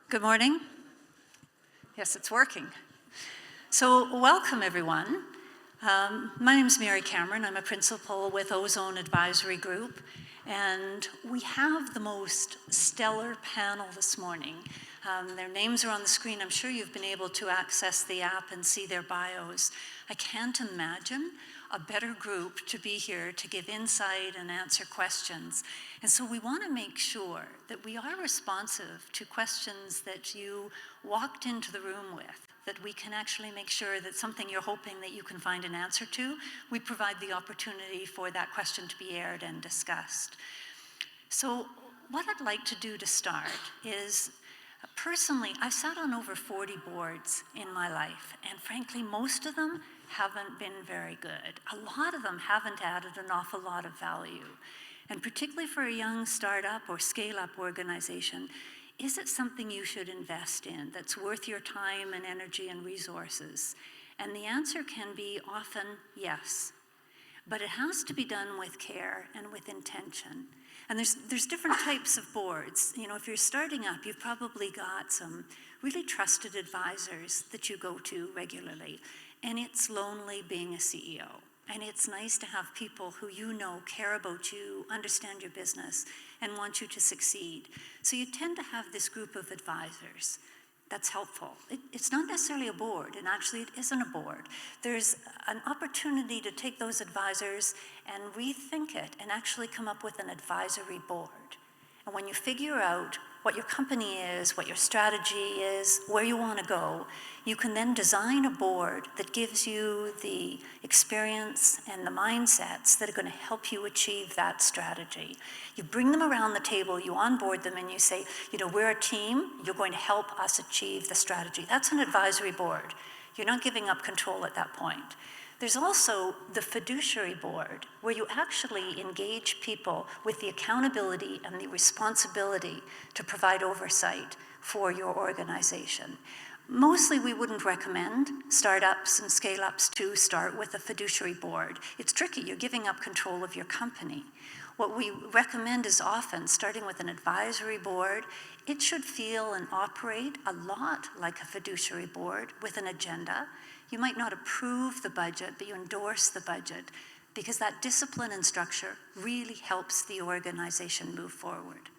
Good morning. Yes, it's working. So welcome, everyone. My name is Mary Cameron. I'm a principal with Ozone Advisory Group, and we have the most stellar panel this morning. Their names are on the screen. I'm sure you've been able to access the app and see their bios. I can't imagine a better group to be here to give insight and answer questions. And so we want to make sure that we are responsive to questions that you walked into the room with, that we can actually make sure that something you're hoping that you can find an answer to, we provide the opportunity for that question to be aired and discussed. So what I'd like to do to start is, personally, I've sat on over 40 boards in my life, and frankly, most of them haven't been very good. A lot of them haven't added an awful lot of value. And particularly for a young startup or scale-up organization, is it something you should invest in that's worth your time and energy and resources? And the answer can be often yes. But it has to be done with care and with intention. And there's different types of boards. You know, if you're starting up, you've probably got some really trusted advisors that you go to regularly. And it's lonely being a CEO. And it's nice to have people who you know care about you, understand your business, and want you to succeed. So you tend to have this group of advisors. That's helpful. It's not necessarily a board, and actually it isn't a board. There's an opportunity to take those advisors and rethink it and actually come up with an advisory board. And when you figure out what your company is, what your strategy is, where you want to go, you can then design a board that gives you the experience and the mindsets that are going to help you achieve that strategy. You bring them around the table, you onboard them, and you say, you know, we're a team, you're going to help us achieve the strategy. That's an advisory board. You're not giving up control at that point. There's also the fiduciary board, where you actually engage people with the accountability and the responsibility to provide oversight for your organization. Mostly we wouldn't recommend startups and scale-ups to start with a fiduciary board. It's tricky, you're giving up control of your company. What we recommend is often starting with an advisory board. It should feel and operate a lot like a fiduciary board with an agenda. You might not approve the budget, but you endorse the budget, because that discipline and structure really helps the organization move forward.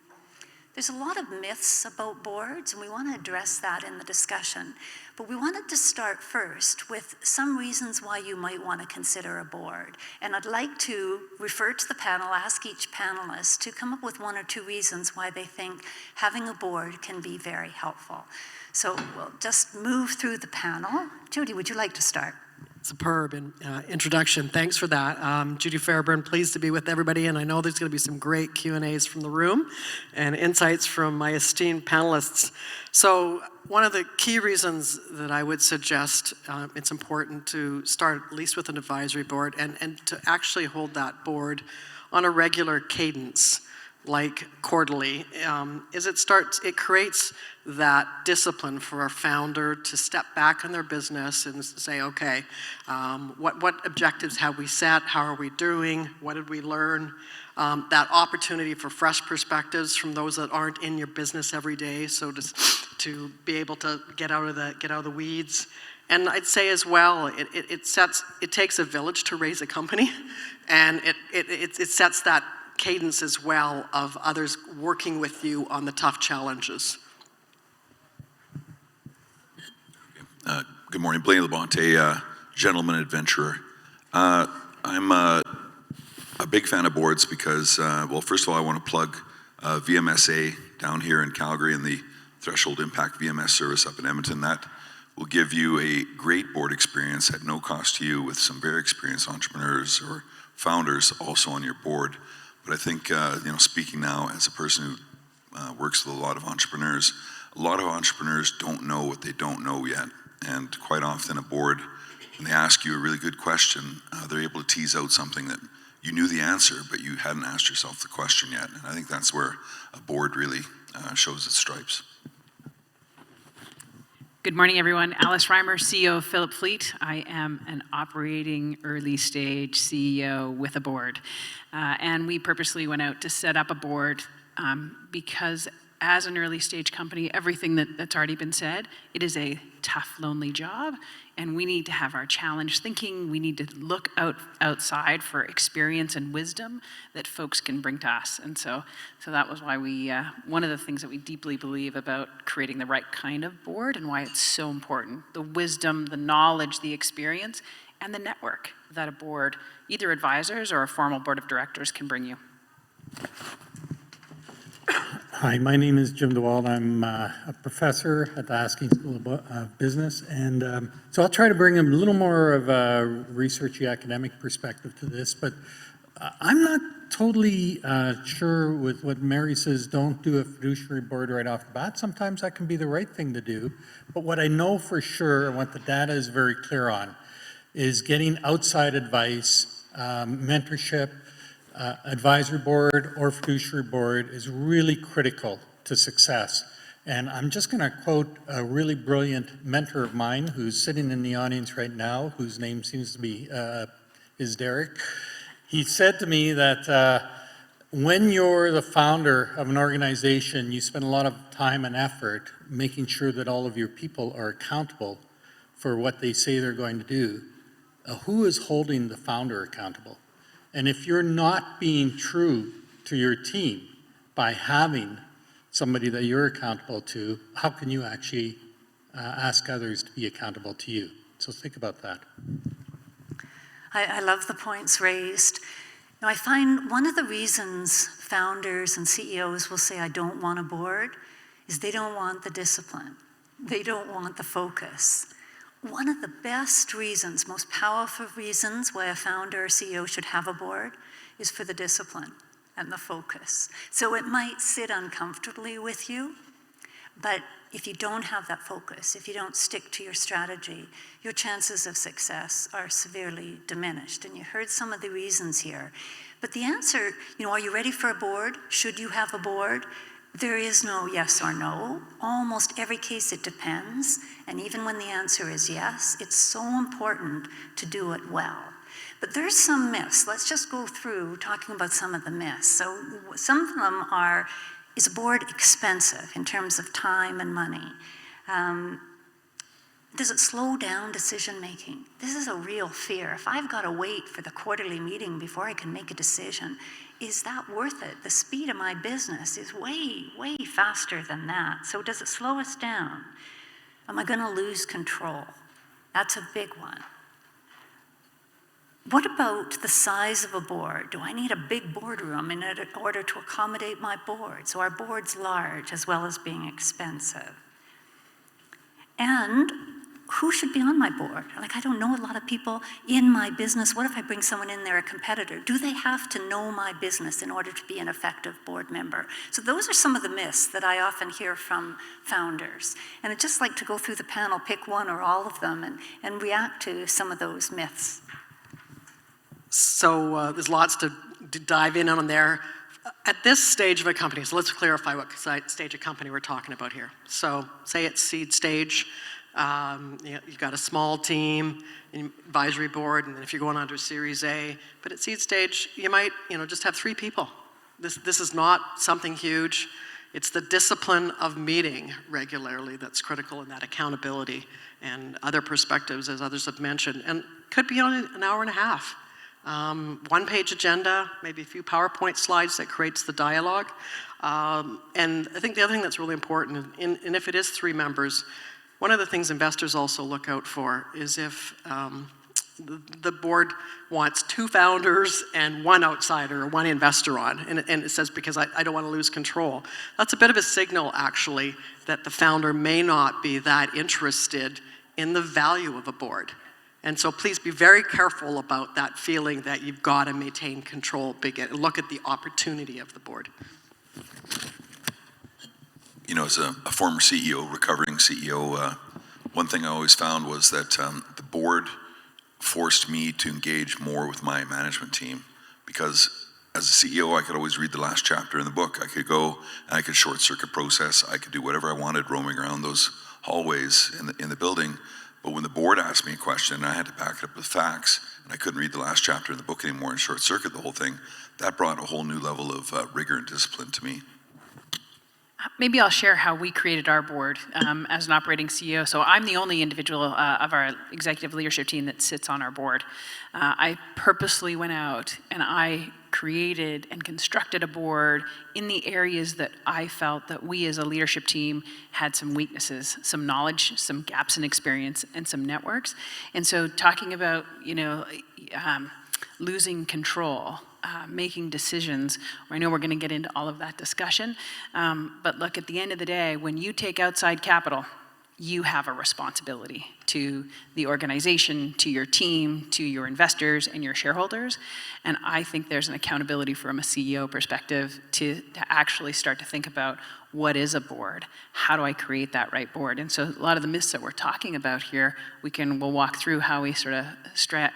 There's a lot of myths about boards, and we want to address that in the discussion. But we wanted to start first with some reasons why you might want to consider a board. And I'd like to refer to the panel, ask each panelist to come up with one or two reasons why they think having a board can be very helpful. So we'll just move through the panel. Judy, would you like to start? Superb introduction. Thanks for that. Judy Fairburn, pleased to be with everybody, and I know there's going to be some great Q&As from the room and insights from my esteemed panelists. So one of the key reasons that I would suggest it's important to start at least with an advisory board and to actually hold that board on a regular cadence, like quarterly, is it creates that discipline for a founder to step back in their business and say, okay, what objectives have we set? How are we doing? What did we learn? That opportunity for fresh perspectives from those that aren't in your business every day, so to be able to get out of the weeds. And I'd say as well, it takes a village to raise a company, and it sets that cadence as well of others working with you on the tough challenges. Good morning, Blaine, LaBonte, gentleman adventurer. I'm a big fan of boards because, well, first of all, I want to plug VMSA down here in Calgary and the Threshold Impact VMS service up in Edmonton. That will give you a great board experience at no cost to you with some very experienced entrepreneurs or founders also on your board. But I think, speaking now as a person who works with a lot of entrepreneurs don't know what they don't know yet. And quite often a board, when they ask you a really good question, they're able to tease out something that you knew the answer, but you hadn't asked yourself the question yet. And I think that's where a board really shows its stripes. Good morning, everyone. Alice Reimer, CEO of Fillip Fleet. I am an operating early stage CEO with a board. And we purposely went out to set up a board because as an early stage company, everything that's already been said, it is a tough, lonely job, and we need to have our challenge thinking. We need to look outside for experience and wisdom that folks can bring to us. And so that was why we, one of the things that we deeply believe about creating the right kind of board and why it's so important, the wisdom, the knowledge, the experience, and the network that a board, either advisors or a formal board of directors, can bring you. Hi, my name is Jim Dewald. I'm a professor at the Haskayne School of Business, and so I'll try to bring a little more of a researchy academic perspective to this, but I'm not totally sure with what Mary says, don't do a fiduciary board right off the bat. Sometimes that can be the right thing to do, but what I know for sure, and what the data is very clear on, is getting outside advice, mentorship, advisory board or fiduciary board is really critical to success. And I'm just going to quote a really brilliant mentor of mine who's sitting in the audience right now, whose name seems to be is Derek. He said to me that when you're the founder of an organization, you spend a lot of time and effort making sure that all of your people are accountable for what they say they're going to do. Who is holding the founder accountable? And if you're not being true to your team by having somebody that you're accountable to, how can you actually ask others to be accountable to you? So think about that. I love the points raised. Now, I find one of the reasons founders and CEOs will say, I don't want a board, is they don't want the discipline. They don't want the focus. One of the best reasons, most powerful reasons why a founder or CEO should have a board is for the discipline and the focus. So it might sit uncomfortably with you, but if you don't have that focus, if you don't stick to your strategy, your chances of success are severely diminished. And you heard some of the reasons here. But the answer, are you ready for a board? Should you have a board? There is no yes or no. Almost every case it depends, and even when the answer is yes, it's so important to do it well. But there's some myths. Let's just go through talking about some of the myths. So some of them are, is a board expensive in terms of time and money? Does it slow down decision making? This is a real fear. If I've got to wait for the quarterly meeting before I can make a decision, is that worth it? The speed of my business is way, way faster than that. So does it slow us down? Am I going to lose control? That's a big one. What about the size of a board? Do I need a big boardroom in order to accommodate my board? So our board's large as well as being expensive. And who should be on my board? Like, I don't know a lot of people in my business. What if I bring someone in there, a competitor? Do they have to know my business in order to be an effective board member? So those are some of the myths that I often hear from founders. And I'd just like to go through the panel, pick one or all of them, and react to some of those myths. So there's lots to dive in on there. At this stage of a company, so let's clarify what stage of company we're talking about here. So say it's seed stage. You've got a small team, advisory board, and then if you're going on to a Series A, but at seed stage, you might, just have 3 people. This is not something huge. It's the discipline of meeting regularly that's critical, in that accountability and other perspectives, as others have mentioned, and could be on an hour and a half. 1-page agenda, maybe a few PowerPoint slides that creates the dialogue. And I think the other thing that's really important, and if it is 3 members, one of the things investors also look out for is if the board wants 2 founders and 1 outsider or 1 investor on, and it says, because I don't want to lose control. That's a bit of a signal, actually, that the founder may not be that interested in the value of a board. And so please be very careful about that feeling that you've got to maintain control, look at the opportunity of the board. As a former CEO, recovering CEO, one thing I always found was that the board forced me to engage more with my management team, because as a CEO, I could always read the last chapter in the book. I could go and I could short circuit process. I could do whatever I wanted roaming around those hallways in the building. But when the board asked me a question, I had to back it up with facts, and I couldn't read the last chapter in the book anymore and short circuit the whole thing. That brought a whole new level of rigor and discipline to me. Maybe I'll share how we created our board as an operating CEO. So I'm the only individual of our executive leadership team that sits on our board. I purposely went out and I created and constructed a board in the areas that I felt that we as a leadership team had some weaknesses, some knowledge, some gaps in experience, and some networks. And so talking about, losing control, making decisions. I know we're going to get into all of that discussion, but look, at the end of the day, when you take outside capital, you have a responsibility to the organization, to your team, to your investors and your shareholders. And I think there's an accountability from a CEO perspective to actually start to think about what is a board? How do I create that right board? And so a lot of the myths that we're talking about here, we'll walk through how we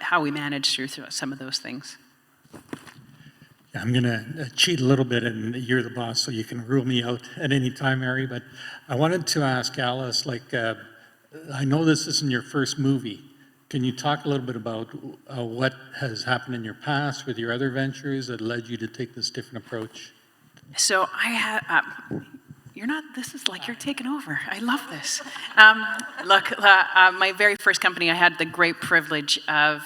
how we manage through some of those things. Yeah, I'm going to cheat a little bit, and you're the boss, so you can rule me out at any time, Mary. But I wanted to ask Alice, I know this isn't your first movie. Can you talk a little bit about what has happened in your past with your other ventures that led you to take this different approach? So I had, this is like you're taking over. I love this. My very first company, I had the great privilege of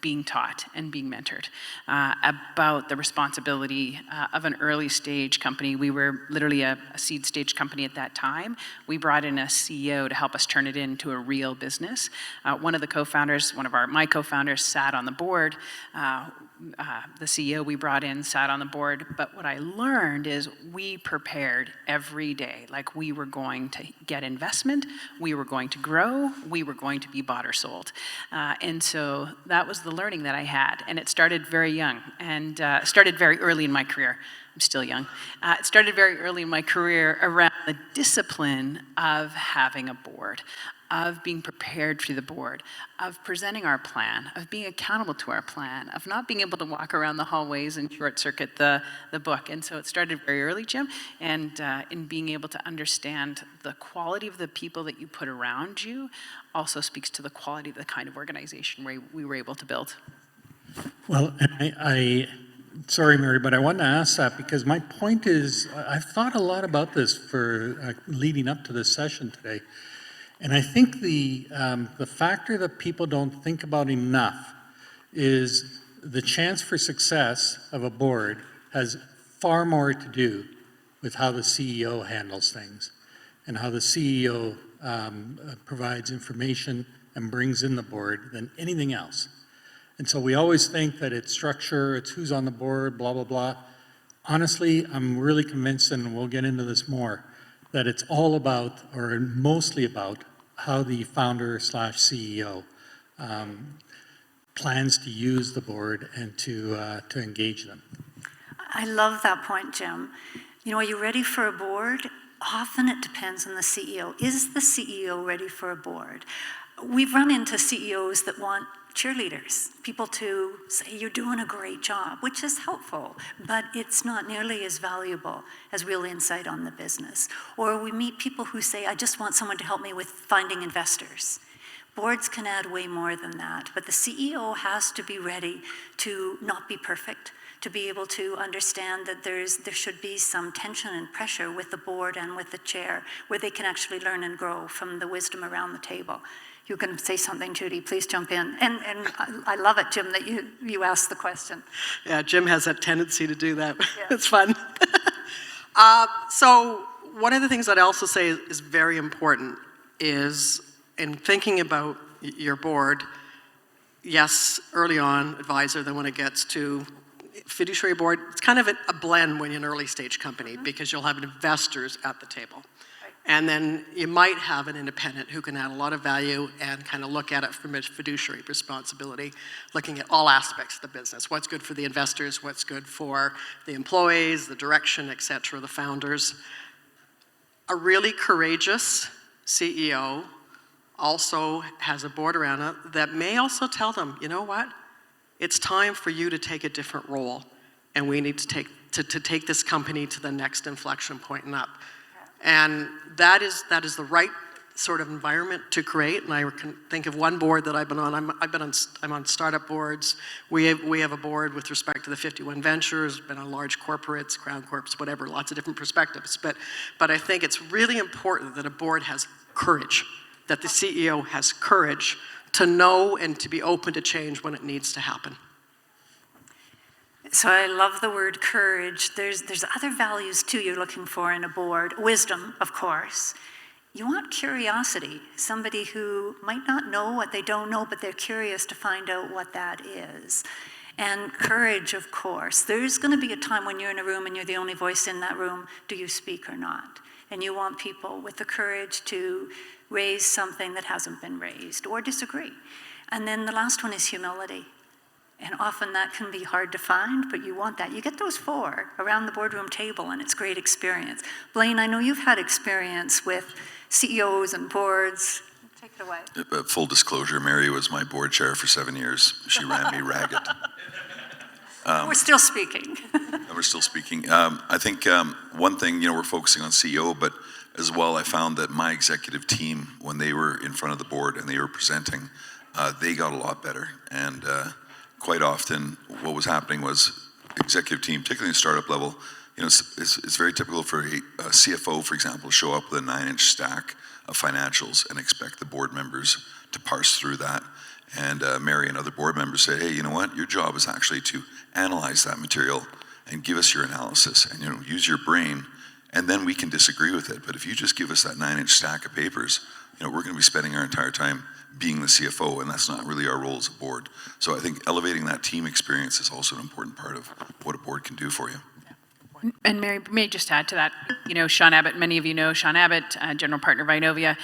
being taught and being mentored about the responsibility of an early stage company. We were literally a seed stage company at that time. We brought in a CEO to help us turn it into a real business. One of the co-founders, my co-founders sat on the board. The CEO we brought in sat on the board, but what I learned is we prepared every day, like we were going to get investment, we were going to grow, we were going to be bought or sold. And so that was the learning that I had, and it started very young, and started very early in my career. I'm still young. It started very early in my career around the discipline of having a board, of being prepared for the board, of presenting our plan, of being accountable to our plan, of not being able to walk around the hallways and short circuit the book. And so it started very early, Jim, and in being able to understand the quality of the people that you put around you also speaks to the quality of the kind of organization we were able to build. Well, sorry, Mary, but I wanted to ask that because my point is, I've thought a lot about this for leading up to this session today. And I think the factor that people don't think about enough is the chance for success of a board has far more to do with how the CEO handles things and how the CEO provides information and brings in the board than anything else. And so we always think that it's structure, it's who's on the board, blah, blah, blah. Honestly, I'm really convinced, and we'll get into this more, that it's all about, or mostly about, how the founder/CEO plans to use the board and to engage them. I love that point, Jim. Are you ready for a board? Often it depends on the CEO. Is the CEO ready for a board? We've run into CEOs that want cheerleaders, people to say, you're doing a great job, which is helpful, but it's not nearly as valuable as real insight on the business. Or we meet people who say, I just want someone to help me with finding investors. Boards can add way more than that, but the CEO has to be ready to not be perfect, to be able to understand that there should be some tension and pressure with the board and with the chair, where they can actually learn and grow from the wisdom around the table. You can say something, Judy, please jump in. And I love it, Jim, that you asked the question. Yeah, Jim has that tendency to do that. Yeah. It's fun. So one of the things I'd also say is very important is in thinking about your board, yes, early on, advisor, then when it gets to fiduciary board, it's kind of a blend when you're an early stage company because you'll have investors at the table. And then you might have an independent who can add a lot of value and kind of look at it from a fiduciary responsibility, looking at all aspects of the business. What's good for the investors, what's good for the employees, the direction, et cetera, the founders. A really courageous CEO also has a board around it that may also tell them, you know what? It's time for you to take a different role, and we need to take this company to the next inflection point and up. And that is the right sort of environment to create. And I can think of one board that I've been on. I'm on startup boards. We have a board with respect to the 51 Inventures, been on large corporates, Crown Corps, whatever, lots of different perspectives. But I think it's really important that a board has courage, that the CEO has courage to know and to be open to change when it needs to happen. So I love the word courage. There's other values too you're looking for in a board. Wisdom, of course. You want curiosity, somebody who might not know what they don't know, but they're curious to find out what that is. And courage, of course. There's going to be a time when you're in a room and you're the only voice in that room. Do you speak or not? And you want people with the courage to raise something that hasn't been raised or disagree. And then the last one is humility. And often that can be hard to find, but you want that. You get those 4 around the boardroom table, and it's great experience. Blaine, I know you've had experience with CEOs and boards. Take it away. Full disclosure, Mary was my board chair for 7 years. She ran me ragged. We're still speaking. And we're still speaking. I think one thing, we're focusing on CEO, but as well, I found that my executive team, when they were in front of the board and they were presenting, they got a lot better. And quite often, what was happening was executive team, particularly in startup level, it's very typical for a CFO, for example, to show up with a 9-inch stack of financials and expect the board members to parse through that. And Mary and other board members say, hey, you know what? Your job is actually to analyze that material and give us your analysis and use your brain, and then we can disagree with it. But if you just give us that 9-inch stack of papers, we're going to be spending our entire time being the CFO, and that's not really our role as a board. So I think elevating that team experience is also an important part of what a board can do for you. And Mary, may just add to that, Sean Abbott, many of you know Sean Abbott, general partner of Inovia.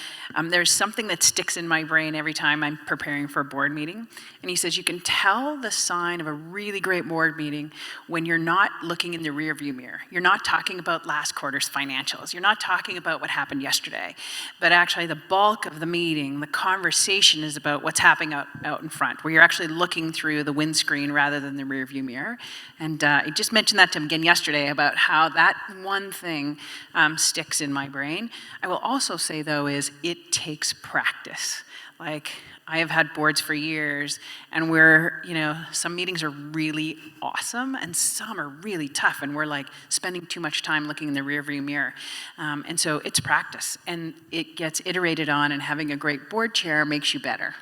There's something that sticks in my brain every time I'm preparing for a board meeting. And he says, you can tell the sign of a really great board meeting when you're not looking in the rearview mirror. You're not talking about last quarter's financials. You're not talking about what happened yesterday. But actually the bulk of the meeting, the conversation is about what's happening out in front, where you're actually looking through the windscreen rather than the rearview mirror. And I just mentioned that to him again yesterday about how that one thing sticks in my brain. I will also say, though, is it takes practice. Like, I have had boards for years, and some meetings are really awesome, and some are really tough, and we're like spending too much time looking in the rearview mirror. And so it's practice, and it gets iterated on, and having a great board chair makes you better.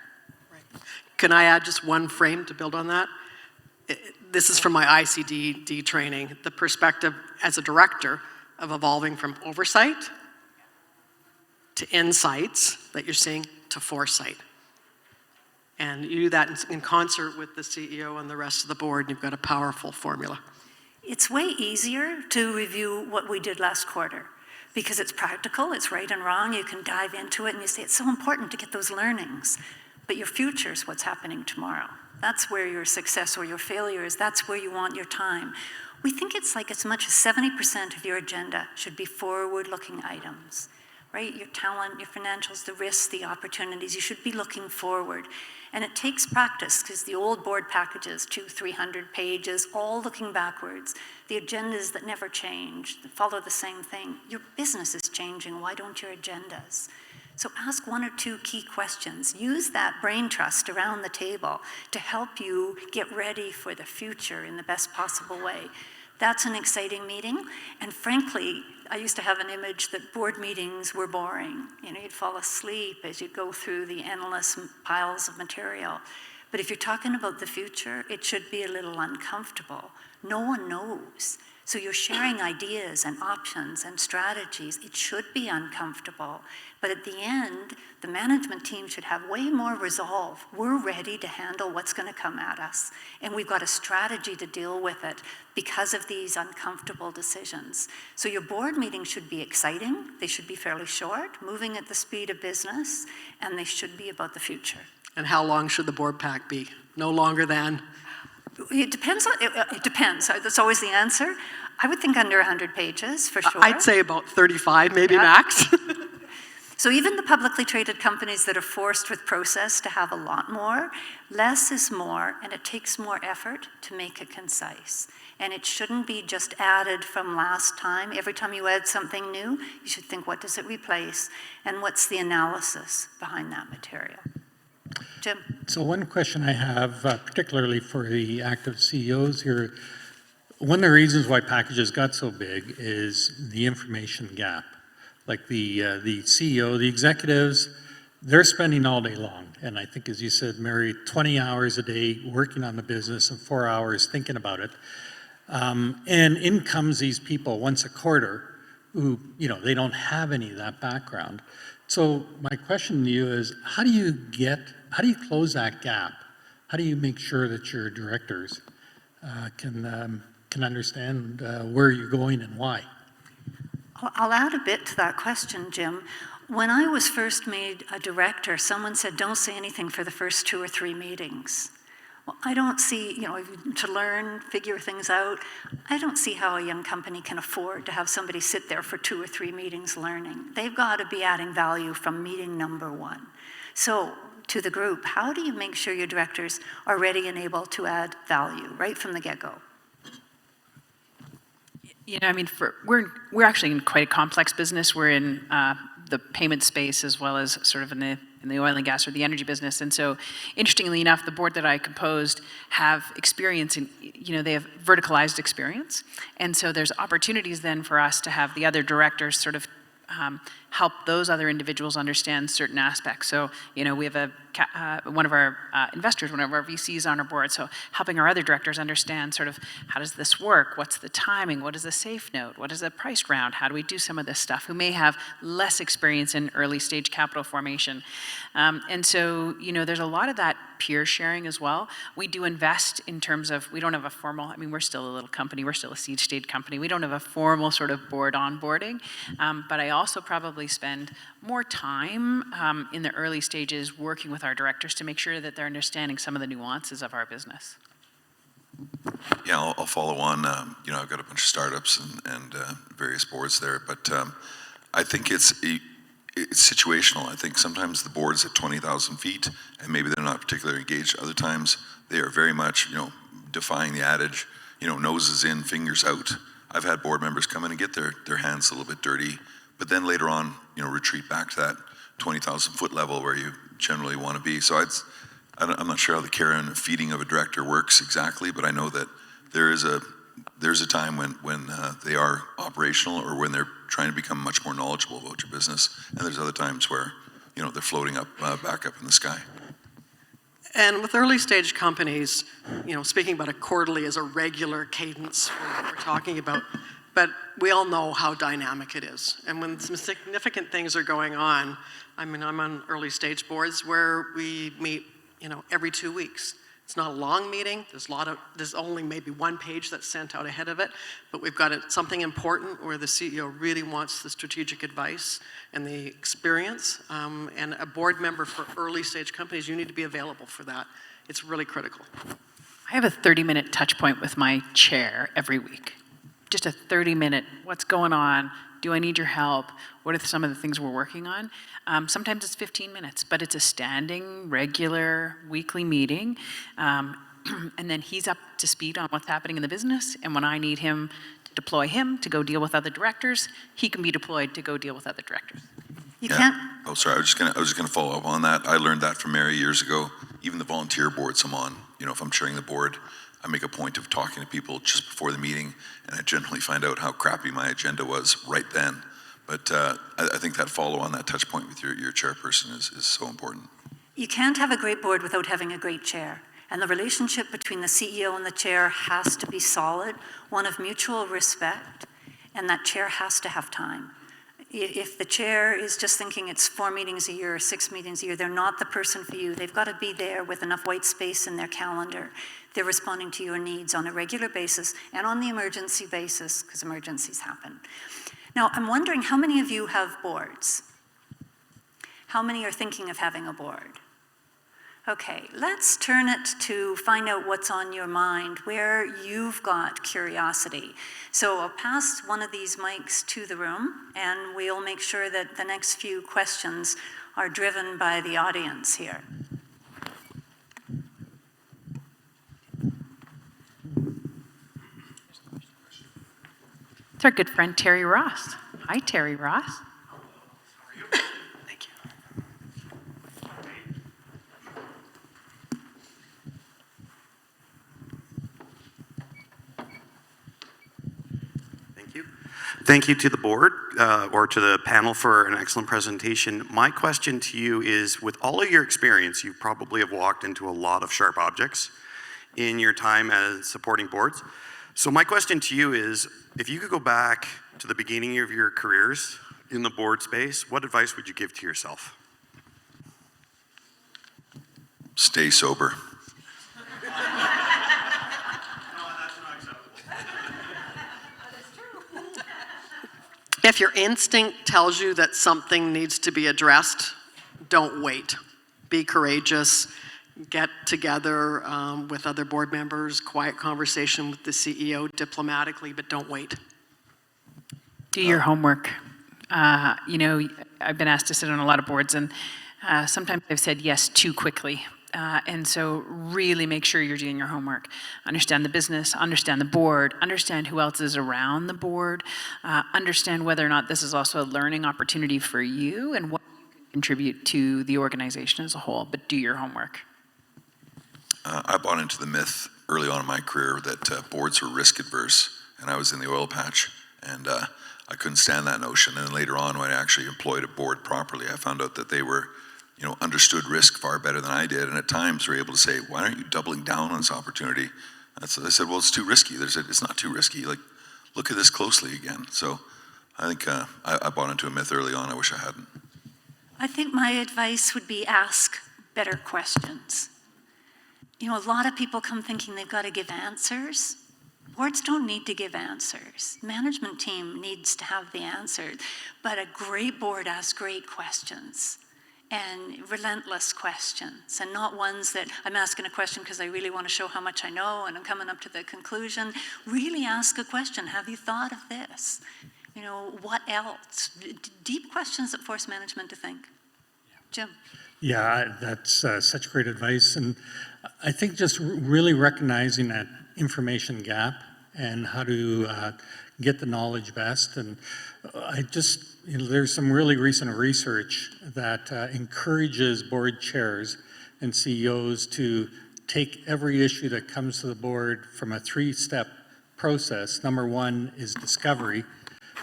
Right. Can I add just one frame to build on that? This is from my ICD training, the perspective as a director of evolving from oversight to insights that you're seeing to foresight. And you do that in concert with the CEO and the rest of the board, and you've got a powerful formula. It's way easier to review what we did last quarter because it's practical, it's right and wrong, you can dive into it and you say it's so important to get those learnings, but your future is what's happening tomorrow. That's where your success or your failure is. That's where you want your time. We think it's like as much as 70% of your agenda should be forward-looking items, right? Your talent, your financials, the risks, the opportunities. You should be looking forward. And it takes practice because the old board packages, 200-300 pages, all looking backwards. The agendas that never change, that follow the same thing. Your business is changing. Why don't your agendas? So ask 1 or 2 key questions. Use that brain trust around the table to help you get ready for the future in the best possible way. That's an exciting meeting. And frankly, I used to have an image that board meetings were boring. You'd fall asleep as you go through the endless piles of material. But if you're talking about the future, it should be a little uncomfortable. No one knows. So you're sharing ideas and options and strategies. It should be uncomfortable. But at the end, the management team should have way more resolve. We're ready to handle what's going to come at us. And we've got a strategy to deal with it because of these uncomfortable decisions. So your board meetings should be exciting. They should be fairly short, moving at the speed of business, and they should be about the future. And how long should the board pack be? No longer than? It depends. It depends. That's always the answer. I would think under 100 pages, for sure. I'd say about 35, maybe max. So even the publicly traded companies that are forced with process to have a lot more, less is more, and it takes more effort to make it concise. And it shouldn't be just added from last time. Every time you add something new, you should think, what does it replace? And what's the analysis behind that material? Jim? So one question I have, particularly for the active CEOs here, one of the reasons why packages got so big is the information gap. Like the CEO, the executives, they're spending all day long. And I think, as you said, Mary, 20 hours a day working on the business and 4 hours thinking about it. And in comes these people once a quarter who, they don't have any of that background. So my question to you is, how do you close that gap? How do you make sure that your directors can understand where you're going and why? I'll add a bit to that question, Jim. When I was first made a director, someone said, don't say anything for the first 2 or 3 meetings. Well, I don't see, to learn, figure things out, I don't see how a young company can afford to have somebody sit there for 2 or 3 meetings learning. They've got to be adding value from meeting number 1. So, to the group, how do you make sure your directors are ready and able to add value right from the get-go? We're actually in quite a complex business. We're in the payment space as well as sort of in the oil and gas or the energy business. And so, interestingly enough, the board that I composed have experience in, they have verticalized experience. And so there's opportunities then for us to have the other directors sort of help those other individuals understand certain aspects. So, we have one of our investors, one of our VCs on our board, so helping our other directors understand sort of how does this work, what's the timing, what is a safe note, what is a priced round, how do we do some of this stuff, who may have less experience in early stage capital formation. And so, there's a lot of that peer sharing as well. We do invest in terms of, we don't have a formal, we're still a little company, we're still a seed stage company, we don't have a formal sort of board onboarding, but I also probably spend more time in the early stages working with our directors to make sure that they're understanding some of the nuances of our business. Yeah, I'll follow on. I've got a bunch of startups and various boards there, but I think it's situational. I think sometimes the board's at 20,000 feet and maybe they're not particularly engaged. Other times they are very much, defying the adage, noses in, fingers out. I've had board members come in and get their hands a little bit dirty, but then later on, retreat back to that 20,000 foot level where you generally want to be. So I'm not sure how the care and feeding of a director works exactly, but I know that there's a time when they are operational or when they're trying to become much more knowledgeable about your business, and there's other times where they're floating up back up in the sky. And with early stage companies, speaking about a quarterly as a regular cadence we're talking about, but we all know how dynamic it is. And when some significant things are going on, I'm on early stage boards where we meet, every 2 weeks. It's not a long meeting. There's only maybe 1 page that's sent out ahead of it, but we've got something important where the CEO really wants the strategic advice and the experience. And a board member for early stage companies, you need to be available for that. It's really critical. I have a 30-minute touch point with my chair every week. Just a 30-minute, what's going on? Do I need your help? What are some of the things we're working on? Sometimes it's 15 minutes, but it's a standing, regular, weekly meeting. And then he's up to speed on what's happening in the business. And when I need him to deploy him to go deal with other directors, he can be deployed to go deal with other directors. You can't. Oh, sorry. I was just gonna follow up on that. I learned that from Mary years ago. Even the volunteer boards I'm on, if I'm chairing the board, I make a point of talking to people just before the meeting, and I generally find out how crappy my agenda was right then. But I think that follow-on, that touch point with your chairperson is so important. You can't have a great board without having a great chair. And the relationship between the CEO and the chair has to be solid, one of mutual respect, and that chair has to have time. If the chair is just thinking it's 4 meetings a year or 6 meetings a year, they're not the person for you. They've got to be there with enough white space in their calendar. They're responding to your needs on a regular basis and on the emergency basis, because emergencies happen. Now, I'm wondering how many of you have boards? How many are thinking of having a board? Okay, let's turn it to find out what's on your mind, where you've got curiosity. So I'll pass one of these mics to the room, and we'll make sure that the next few questions are driven by the audience here. It's our good friend Terry Ross. Hi, Terry Ross. Thank you. Thank you. Thank you to the board or to the panel for an excellent presentation. My question to you is, with all of your experience, you probably have walked into a lot of sharp objects in your time as supporting boards. So my question to you is, if you could go back to the beginning of your careers in the board space, what advice would you give to yourself? Stay sober. If your instinct tells you that something needs to be addressed, don't wait. Be courageous. Get together with other board members, quiet conversation with the CEO diplomatically, but don't wait. Do your homework. You know, I've been asked to sit on a lot of boards, and sometimes I've said yes too quickly. And so really make sure you're doing your homework. Understand the business, understand the board, understand who else is around the board, understand whether or not this is also a learning opportunity for you and what you can contribute to the organization as a whole, but do your homework. I bought into the myth early on in my career that boards were risk adverse, and I was in the oil patch, and I couldn't stand that notion. And then later on, when I actually employed a board properly, I found out that they were, understood risk far better than I did, and at times were able to say, "Why aren't you doubling down on this opportunity?" And so they said, "Well, it's too risky." They said, "It's not too risky. Like, look at this closely again." So I think I bought into a myth early on. I wish I hadn't. I think my advice would be ask better questions. A lot of people come thinking they've got to give answers. Boards don't need to give answers. Management team needs to have the answers. But a great board asks great questions and relentless questions, and not ones that I'm asking a question because I really want to show how much I know and I'm coming up to the conclusion. Really ask a question. Have you thought of this? What else? Deep questions that force management to think. Jim. Yeah, that's such great advice. And I think just really recognizing that information gap and how to get the knowledge best. And there's some really recent research that encourages board chairs and CEOs to take every issue that comes to the board from a 3-step process. Number 1 is discovery,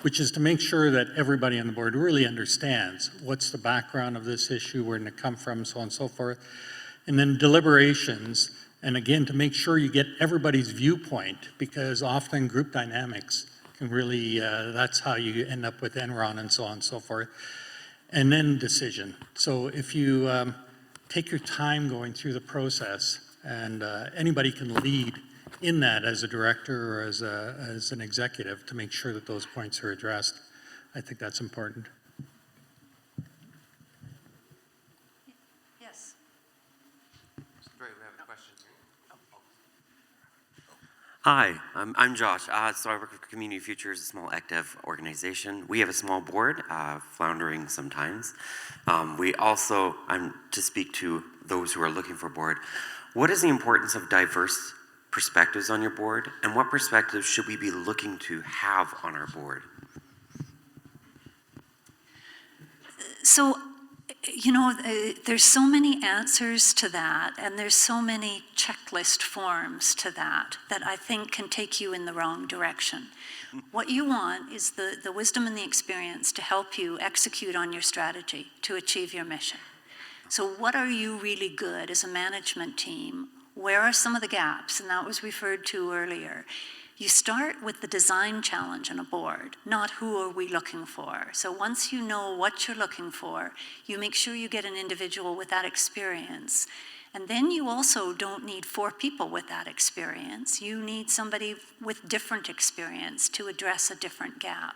which is to make sure that everybody on the board really understands what's the background of this issue, where did it come from, so on and so forth. And then deliberations, and again, to make sure you get everybody's viewpoint, because often group dynamics can really, that's how you end up with Enron and so on and so forth. And then decision. So if you take your time going through the process, and anybody can lead in that as a director or as an executive to make sure that those points are addressed. I think that's important. Yes. Great, we have a question. Hi, I'm Josh. So I work with Community Futures, a small active organization. We have a small board, floundering sometimes. We also, to speak to those who are looking for board, what is the importance of diverse perspectives on your board, and what perspectives should we be looking to have on our board? So, there's so many answers to that, and there's so many checklist forms to that I think can take you in the wrong direction. What you want is the wisdom and the experience to help you execute on your strategy to achieve your mission. So what are you really good as a management team? Where are some of the gaps? And that was referred to earlier. You start with the design challenge on a board, not who are we looking for. So once you know what you're looking for, you make sure you get an individual with that experience. And then you also don't need 4 people with that experience. You need somebody with different experience to address a different gap.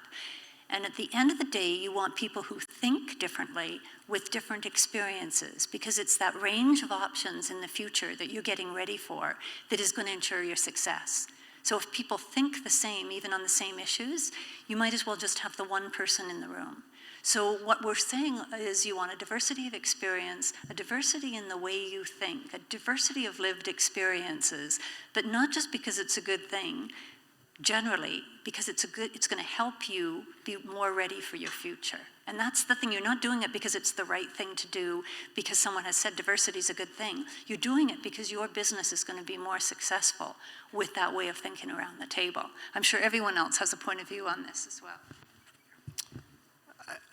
And at the end of the day, you want people who think differently with different experiences, because it's that range of options in the future that you're getting ready for that is going to ensure your success. So if people think the same, even on the same issues, you might as well just have the one person in the room. So what we're saying is you want a diversity of experience, a diversity in the way you think, a diversity of lived experiences, but not just because it's a good thing. generally, because it's going to help you be more ready for your future. And that's the thing. You're not doing it because it's the right thing to do, because someone has said diversity is a good thing. You're doing it because your business is going to be more successful with that way of thinking around the table. I'm sure everyone else has a point of view on this as well.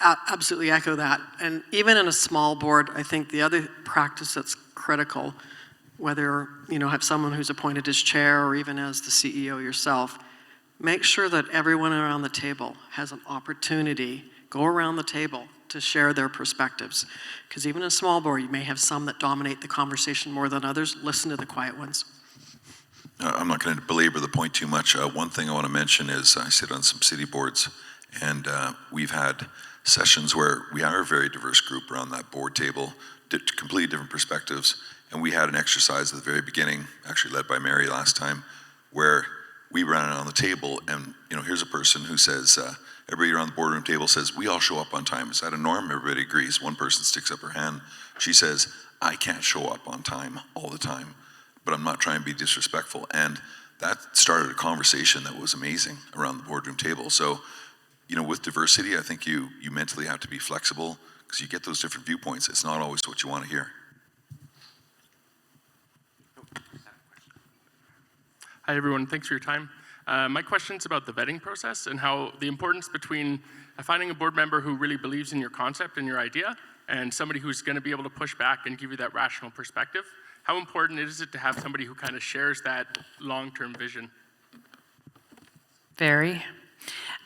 Absolutely echo that. And even in a small board, I think the other practice that's critical, whether have someone who's appointed as chair or even as the CEO yourself, make sure that everyone around the table has an opportunity, go around the table to share their perspectives. Because even in a small board, you may have some that dominate the conversation more than others. Listen to the quiet ones. I'm not going to belabor the point too much. One thing I want to mention is I sit on some city boards, and we've had sessions where we are a very diverse group around that board table, completely different perspectives. And we had an exercise at the very beginning, actually led by Mary last time, where we ran it on the table, and here's a person who says, everybody around the boardroom table says, we all show up on time. Is that a norm? Everybody agrees. One person sticks up her hand. She says, I can't show up on time all the time, but I'm not trying to be disrespectful. And that started a conversation that was amazing around the boardroom table. So, with diversity, I think you mentally have to be flexible, because you get those different viewpoints. It's not always what you want to hear. Hi, everyone. Thanks for your time. My question's about the vetting process and how the importance between finding a board member who really believes in your concept and your idea, and somebody who's going to be able to push back and give you that rational perspective. How important is it to have somebody who kind of shares that long-term vision? Very.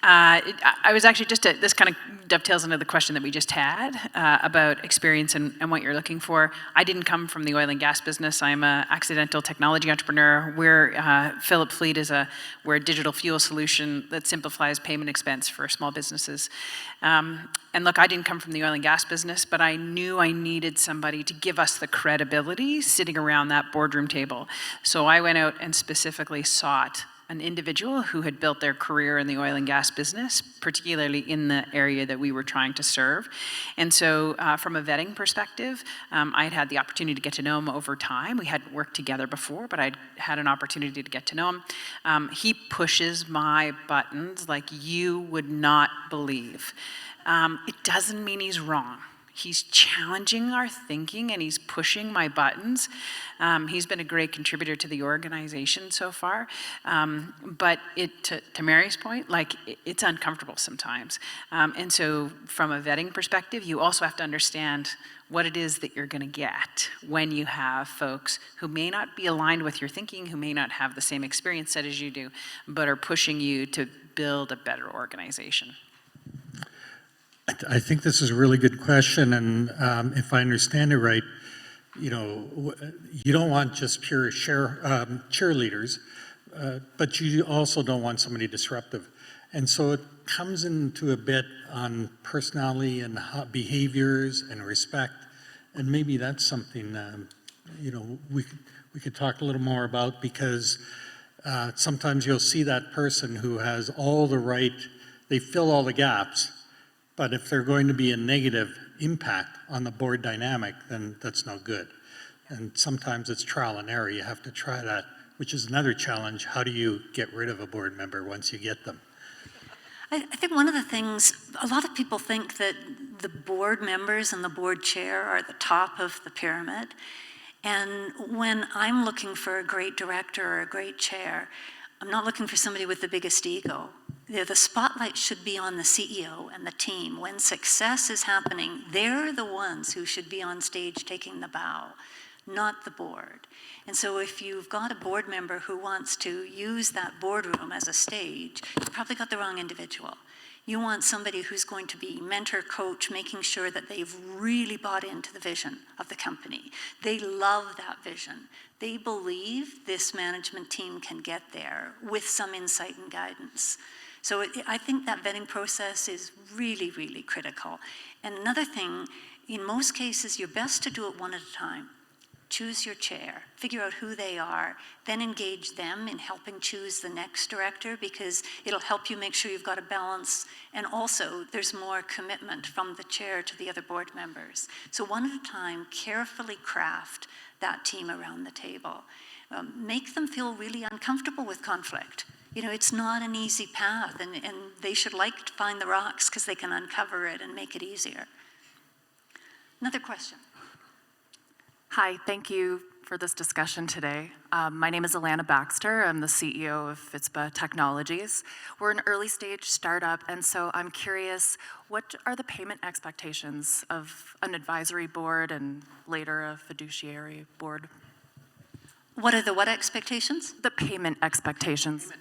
I was actually this kind of dovetails into the question that we just had about experience and what you're looking for. I didn't come from the oil and gas business. I'm an accidental technology entrepreneur. Fillip Fleet we're a digital fuel solution that simplifies payment expense for small businesses. And look, I didn't come from the oil and gas business, but I knew I needed somebody to give us the credibility sitting around that boardroom table. So I went out and specifically sought an individual who had built their career in the oil and gas business, particularly in the area that we were trying to serve. And so from a vetting perspective, I had the opportunity to get to know him over time. We hadn't worked together before, but I'd had an opportunity to get to know him. He pushes my buttons like you would not believe. It doesn't mean he's wrong. He's challenging our thinking and he's pushing my buttons. He's been a great contributor to the organization so far. But to Mary's point, it's uncomfortable sometimes. And so from a vetting perspective, you also have to understand what it is that you're going to get when you have folks who may not be aligned with your thinking, who may not have the same experience set as you do, but are pushing you to build a better organization. I think this is a really good question, and if I understand it right, you don't want just pure cheerleaders, but you also don't want somebody disruptive. And so it comes into a bit on personality and behaviors and respect, and maybe that's something we could talk a little more about, because sometimes you'll see that person who has they fill all the gaps. But if they're going to be a negative impact on the board dynamic, then that's no good. And sometimes it's trial and error. You have to try that, which is another challenge. How do you get rid of a board member once you get them? I think one of the things, a lot of people think that the board members and the board chair are the top of the pyramid. And when I'm looking for a great director or a great chair, I'm not looking for somebody with the biggest ego. The spotlight should be on the CEO and the team. When success is happening, they're the ones who should be on stage taking the bow, not the board. And so if you've got a board member who wants to use that boardroom as a stage, you've probably got the wrong individual. You want somebody who's going to be mentor, coach, making sure that they've really bought into the vision of the company. They love that vision. They believe this management team can get there with some insight and guidance. So I think that vetting process is really, really critical. And another thing, in most cases, you're best to do it one at a time. Choose your chair, figure out who they are, then engage them in helping choose the next director, because it'll help you make sure you've got a balance, and also there's more commitment from the chair to the other board members. So one at a time, carefully craft that team around the table. Make them feel really uncomfortable with conflict. You know, it's not an easy path, and they should like to find the rocks because they can uncover it and make it easier. Another question. Hi, thank you for this discussion today. My name is Alana Baxter. I'm the CEO of FITSPA Technologies. We're an early stage startup, and so I'm curious, what are the payment expectations of an advisory board and later a fiduciary board? What are the what expectations? The payment expectations.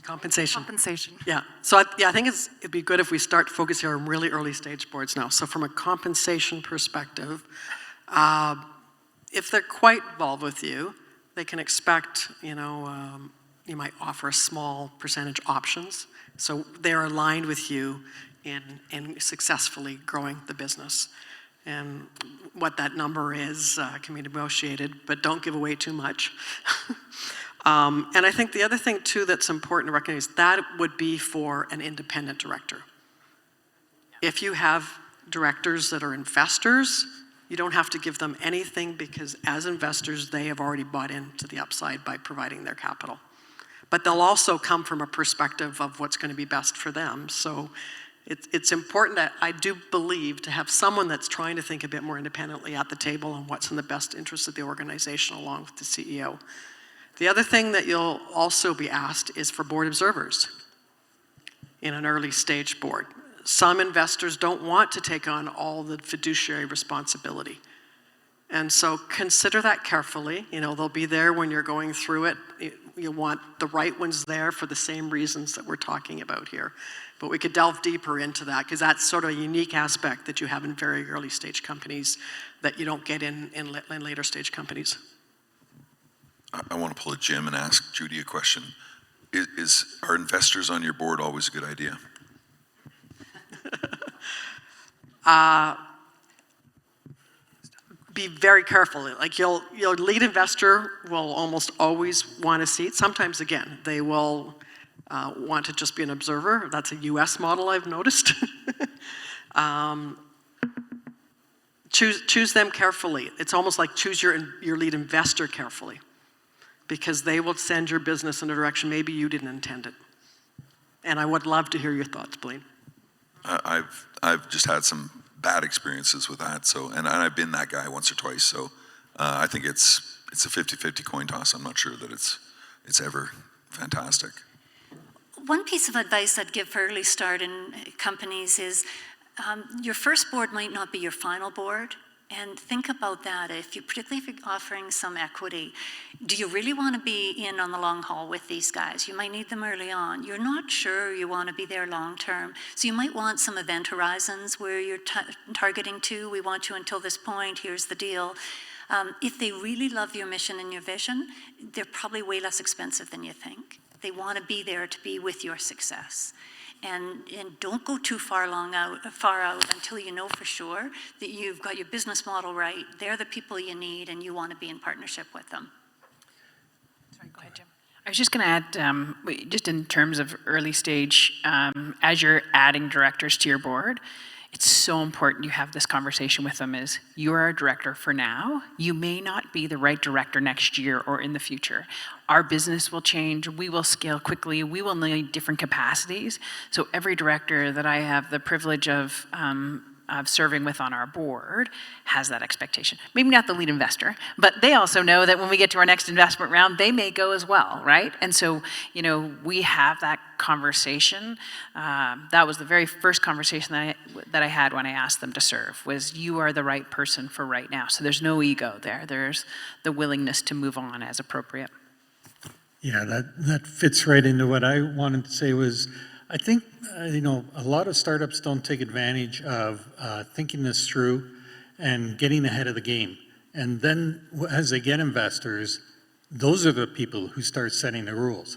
Compensation. Compensation. Yeah. So I think it'd be good if we start focusing on really early stage boards now. So from a compensation perspective, if they're quite involved with you, they can expect, you might offer a small percentage options. So they're aligned with you in successfully growing the business. And what that number is can be negotiated, but don't give away too much. And I think the other thing too that's important to recognize, that would be for an independent director. If you have directors that are investors, you don't have to give them anything because as investors, they have already bought into the upside by providing their capital. But they'll also come from a perspective of what's going to be best for them. So it's important, I do believe, to have someone that's trying to think a bit more independently at the table on what's in the best interest of the organization along with the CEO. The other thing that you'll also be asked is for board observers in an early stage board. Some investors don't want to take on all the fiduciary responsibility. And so consider that carefully. They'll be there when you're going through it. You want the right ones there for the same reasons that we're talking about here. But we could delve deeper into that because that's sort of a unique aspect that you have in very early stage companies that you don't get in later stage companies. I want to pull a Jim and ask Judy a question. Are investors on your board always a good idea? Be very careful. Like your lead investor will almost always want a seat. Sometimes, again, they will want to just be an observer. That's a U.S. model I've noticed. Choose them carefully. It's almost like choose your lead investor carefully, because they will send your business in a direction maybe you didn't intend it. And I would love to hear your thoughts, Blaine. I've just had some bad experiences with that. And I've been that guy once or twice. So I think it's a 50-50 coin toss. I'm not sure that it's ever fantastic. One piece of advice I'd give for early start in companies is your first board might not be your final board. And think about that, particularly if you're offering some equity. Do you really want to be in on the long haul with these guys? You might need them early on. You're not sure you want to be there long term. So you might want some event horizons where you're targeting to. We want you until this point, here's the deal. If they really love your mission and your vision, they're probably way less expensive than you think. They want to be there to be with your success. And don't go too far out until you know for sure that you've got your business model right. They're the people you need, and you want to be in partnership with them. Sorry, go ahead, Jim. I was just going to add, just in terms of early stage, as you're adding directors to your board, it's so important you have this conversation with them is, you are a director for now. You may not be the right director next year or in the future. Our business will change. We will scale quickly. We will need different capacities. So every director that I have the privilege of serving with on our board has that expectation. Maybe not the lead investor, but they also know that when we get to our next investment round, they may go as well, right? And so, we have that conversation. That was the very first conversation that I had when I asked them to serve, was you are the right person for right now. So there's no ego there. There's the willingness to move on as appropriate. Yeah, that fits right into what I wanted to say was, I think, a lot of startups don't take advantage of thinking this through and getting ahead of the game. And then as they get investors, those are the people who start setting the rules.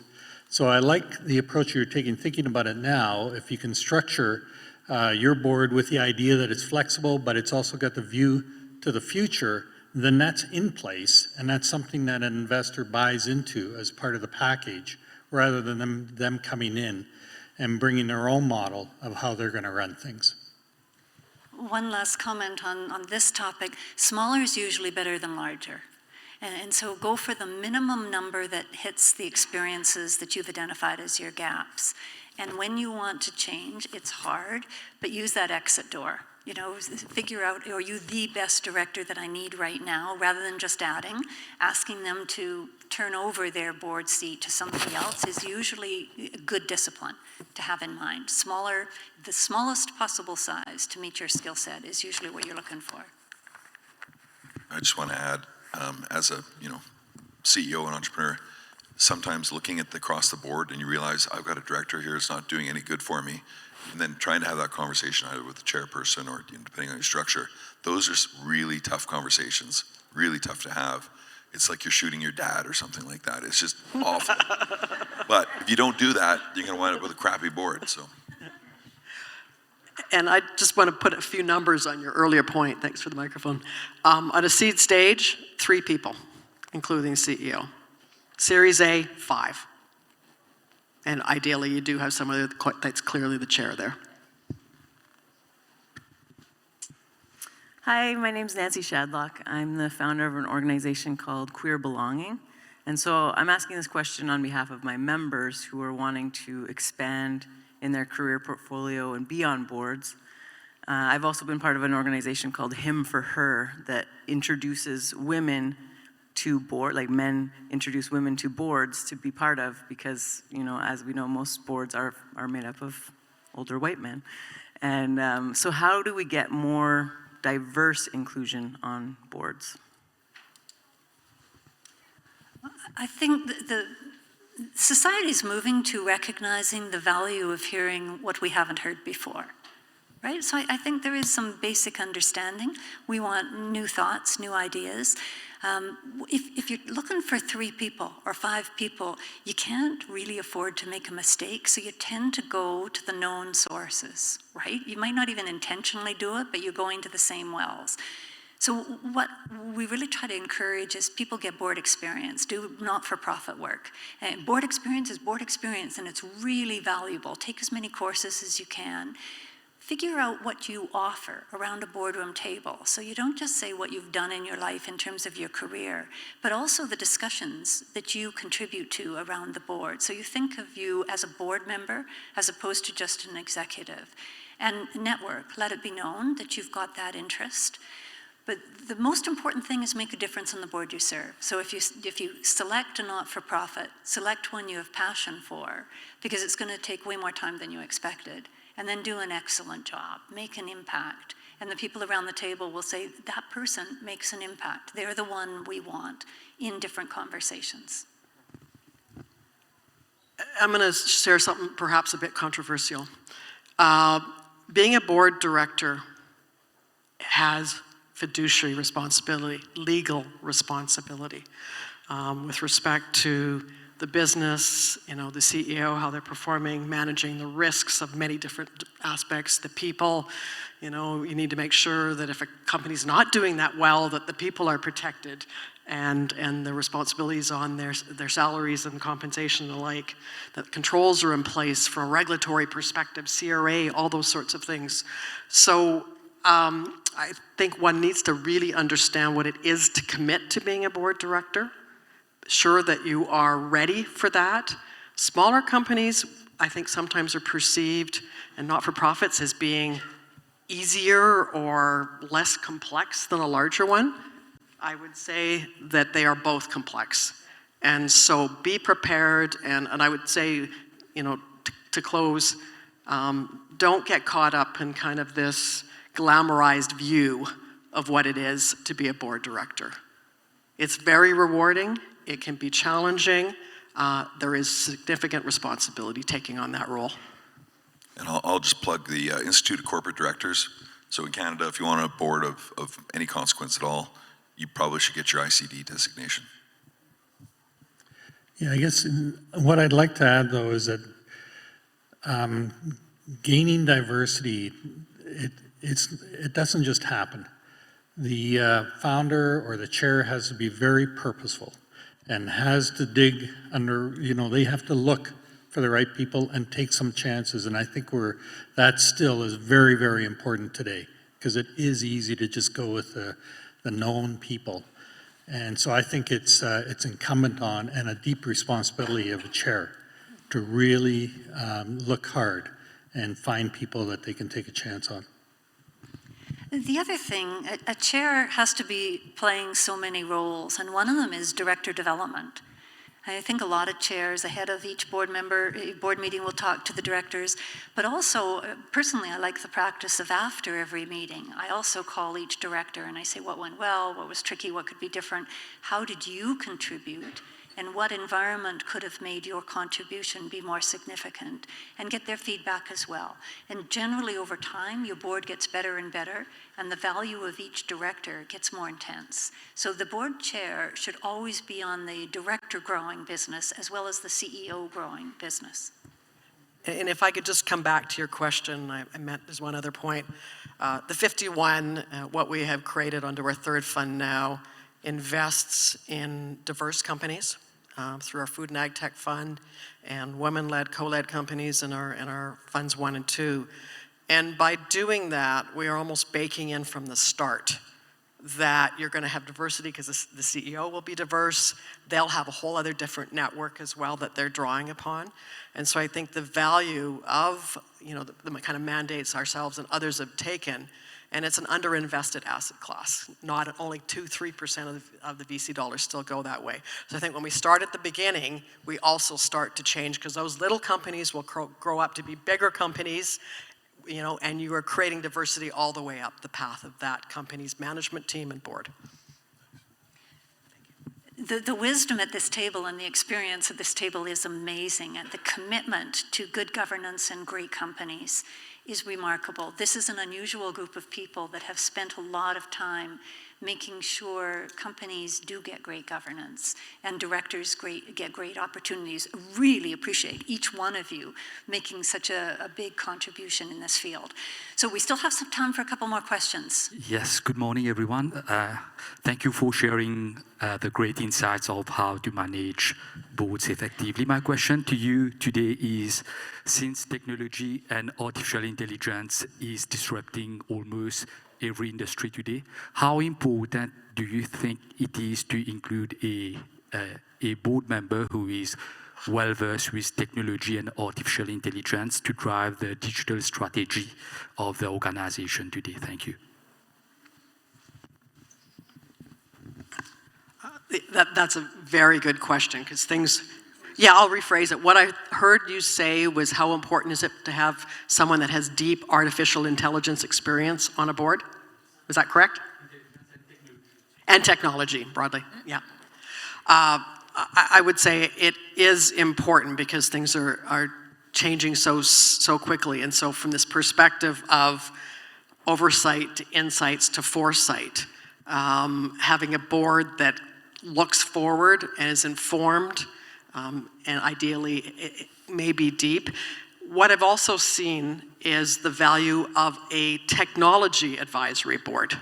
So I like the approach you're taking, thinking about it now. If you can structure your board with the idea that it's flexible, but it's also got the view to the future, then that's in place, and that's something that an investor buys into as part of the package, rather than them coming in and bringing their own model of how they're going to run things. One last comment on this topic. Smaller is usually better than larger. And so go for the minimum number that hits the experiences that you've identified as your gaps. And when you want to change, it's hard, but use that exit door. You know, figure out, are you the best director that I need right now, rather than just adding. Asking them to turn over their board seat to somebody else is usually a good discipline to have in mind. The smallest possible size to meet your skill set is usually what you're looking for. I just want to add, as a CEO and entrepreneur, sometimes looking at across the board and you realize I've got a director here that's not doing any good for me, and then trying to have that conversation either with the chairperson or depending on your structure, those are really tough conversations, really tough to have. It's like you're shooting your dad or something like that. It's just awful. But if you don't do that, you're going to wind up with a crappy board. So. And I just want to put a few numbers on your earlier point. Thanks for the microphone. On a seed stage, 3 people, including CEO. Series A, 5. And ideally, you do have somebody that's clearly the chair there. Hi, my name's Nancy Shadlock. I'm the founder of an organization called Queer Belonging. And so I'm asking this question on behalf of my members who are wanting to expand in their career portfolio and be on boards. I've also been part of an organization called Him for Her that introduces women to board, like men introduce women to boards to be part of, because, as we know, most boards are made up of older white men. And so how do we get more diverse inclusion on boards? I think the society is moving to recognizing the value of hearing what we haven't heard before, right? So I think there is some basic understanding. We want new thoughts, new ideas. If you're looking for 3 people or 5 people, you can't really afford to make a mistake, so you tend to go to the known sources, right? You might not even intentionally do it, but you're going to the same wells. So what we really try to encourage is people get board experience, do not-for-profit work. And board experience is board experience, and it's really valuable. Take as many courses as you can. Figure out what you offer around a boardroom table. So you don't just say what you've done in your life in terms of your career, but also the discussions that you contribute to around the board. So you think of you as a board member as opposed to just an executive. And network, let it be known that you've got that interest. But the most important thing is make a difference on the board you serve. So if you select a not-for-profit, select one you have passion for, because it's going to take way more time than you expected. And then do an excellent job, make an impact. And the people around the table will say, that person makes an impact. They're the one we want in different conversations. I'm going to share something perhaps a bit controversial. Being a board director has fiduciary responsibility, legal responsibility, with respect to the business, the CEO, how they're performing, managing the risks of many different aspects, the people. You need to make sure that if a company's not doing that well, that the people are protected and the responsibilities on their salaries and compensation and the like, that controls are in place from a regulatory perspective, CRA, all those sorts of things. So I think one needs to really understand what it is to commit to being a board director. Sure that you are ready for that. Smaller companies, I think sometimes are perceived, and not-for-profits, as being easier or less complex than a larger one. I would say that they are both complex. And so be prepared, and I would say, to close, don't get caught up in kind of this glamorized view of what it is to be a board director. It's very rewarding. It can be challenging. There is significant responsibility taking on that role. And I'll just plug the Institute of Corporate Directors. So in Canada, if you want a board of any consequence at all, you probably should get your ICD designation. Yeah, I guess what I'd like to add, though, is that gaining diversity, it doesn't just happen. The founder or the chair has to be very purposeful and has to dig under, they have to look for the right people and take some chances. And I think that still is very, very important today, because it is easy to just go with the known people. And so I think it's incumbent on and a deep responsibility of a chair to really look hard and find people that they can take a chance on. The other thing, a chair has to be playing so many roles, and one of them is director development. I think a lot of chairs ahead of each board meeting will talk to the directors, but also, personally, I like the practice of after every meeting. I also call each director and I say, what went well, what was tricky, what could be different, how did you contribute, and what environment could have made your contribution be more significant, and get their feedback as well. And generally over time, your board gets better and better, and the value of each director gets more intense. So the board chair should always be on the director growing business as well as the CEO growing business. And if I could just come back to your question, I meant there's one other point. The 51, what we have created under our third fund now, invests in diverse companies through our Food and Ag Tech Fund and women-led, co-led companies in our funds 1 and 2. And by doing that, we are almost baking in from the start that you're going to have diversity because the CEO will be diverse. They'll have a whole other different network as well that they're drawing upon. And so I think the value of the kind of mandates ourselves and others have taken, and it's an underinvested asset class. Not only 2-3% of the VC dollars still go that way. So I think when we start at the beginning, we also start to change because those little companies will grow up to be bigger companies, and you are creating diversity all the way up the path of that company's management team and board. The wisdom at this table and the experience at this table is amazing, and the commitment to good governance and great companies is remarkable. This is an unusual group of people that have spent a lot of time making sure companies do get great governance and directors get great opportunities. Really appreciate each one of you making such a big contribution in this field. So we still have some time for a couple more questions. Yes, good morning, everyone. Thank you for sharing the great insights of how to manage boards effectively. My question to you today is, since technology and artificial intelligence is disrupting almost every industry today, how important do you think it is to include a board member who is well-versed with technology and artificial intelligence to drive the digital strategy of the organization today? Thank you. That's a very good question because I'll rephrase it. What I heard you say was how important is it to have someone that has deep artificial intelligence experience on a board? Was that correct? And technology, broadly, yeah. I would say it is important because things are changing so quickly. And so from this perspective of oversight to insights to foresight, having a board that looks forward and is informed, and ideally it may be deep. What I've also seen is the value of a technology advisory board.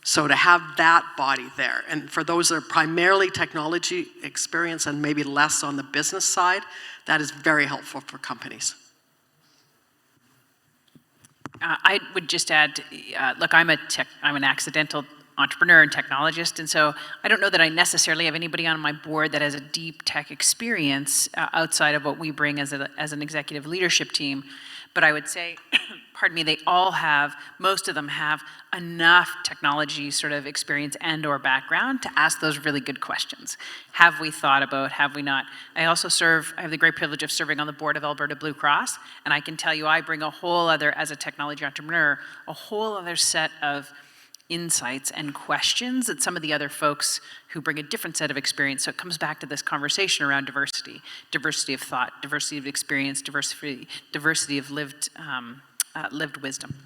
So to have that body there, and for those that are primarily technology experience and maybe less on the business side, that is very helpful for companies. I would just add, look, I'm an accidental entrepreneur and technologist, and so I don't know that I necessarily have anybody on my board that has a deep tech experience outside of what we bring as an executive leadership team. But I would say, pardon me, most of them have enough technology sort of experience and or background to ask those really good questions. Have we thought about, have we not? I also I have the great privilege of serving on the board of Alberta Blue Cross, and I can tell you I bring as a technology entrepreneur, a whole other set of insights and questions that some of the other folks who bring a different set of experience. So it comes back to this conversation around diversity of thought, diversity of experience, diversity of lived wisdom.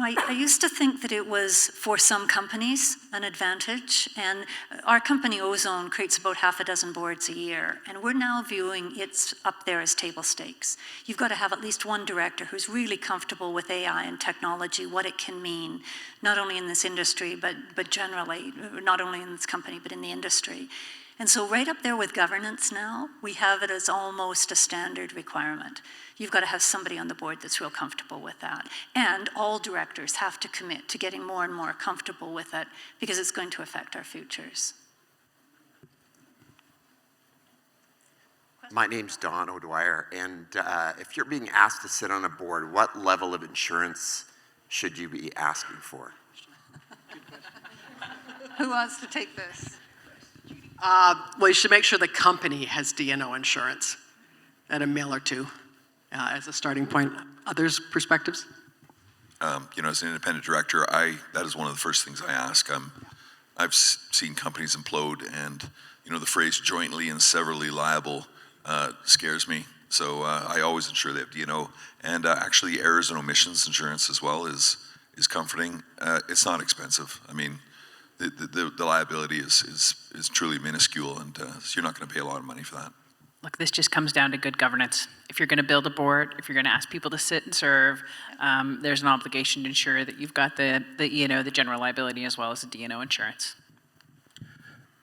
I used to think that it was, for some companies, an advantage, and our company, Ozone, creates about half a dozen boards a year, and we're now viewing it's up there as table stakes. You've got to have at least one director who's really comfortable with AI and technology, what it can mean, not only in this industry, but generally, not only in this company, but in the industry. And so right up there with governance now, we have it as almost a standard requirement. You've got to have somebody on the board that's real comfortable with that. And all directors have to commit to getting more and more comfortable with it because it's going to affect our futures. My name's Don O'Dwyer, and if you're being asked to sit on a board, what level of insurance should you be asking for? Who wants to take this? Well, you should make sure the company has D&O insurance at a mil or two as a starting point. Others' perspectives? As an independent director, that is one of the first things I ask. I've seen companies implode, and the phrase jointly and severally liable scares me. So I always ensure they have D&O, and actually errors and omissions insurance as well is comforting. It's not expensive. I mean, the liability is truly minuscule, and so you're not going to pay a lot of money for that. Look, this just comes down to good governance. If you're going to build a board, if you're going to ask people to sit and serve, there's an obligation to ensure that you've got the general liability as well as the D&O insurance.